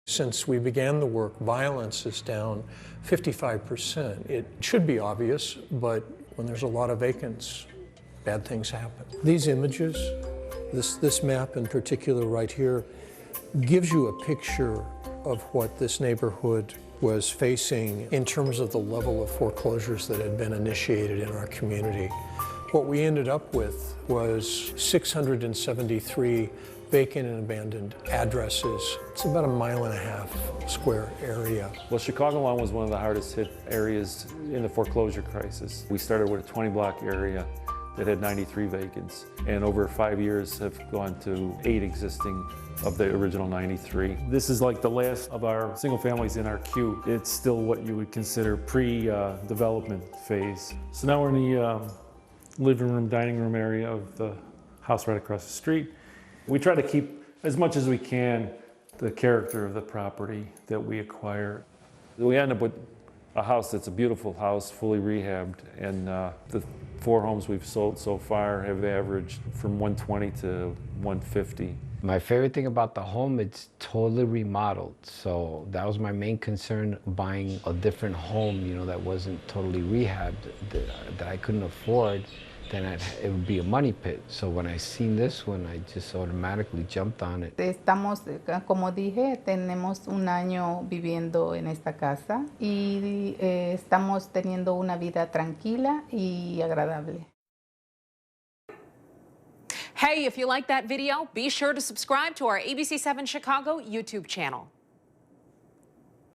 Since we began the work, violence is down 55%. It should be obvious, but when there's a lot of vacants, bad things happen. These images, this map in particular right here, gives you a picture of what this neighborhood was facing in terms of the level of foreclosures that had been initiated in our community. What we ended up with was 673 vacant and abandoned addresses. It's about 1.5 square area. Well, Chicagoland was one of the hardest hit areas in the foreclosure crisis. We started with a 20-block area that had 93 vacants, and over 5 years have gone to 8 existing of the original 93. This is like the last of our single families in our queue. It's still what you would consider pre-development phase. So now we're in the living room, dining room area of the house right across the street. We try to keep, as much as we can, the character of the property that we acquire. We end up with a house that's a beautiful house, fully rehabbed, and the 4 homes we've sold so far have averaged from 120 to 150. My favorite thing about the home, it's totally remodeled. So that was my main concern, buying a different home, you know, that wasn't totally rehabbed, that I couldn't afford. Then it would be a money pit. So when I seen this one, I just automatically jumped on it. Estamos, como dije, tenemos un año viviendo en esta casa y estamos teniendo una vida tranquila y agradable. Hey, if you like that video, be sure to subscribe to our ABC7 Chicago YouTube channel.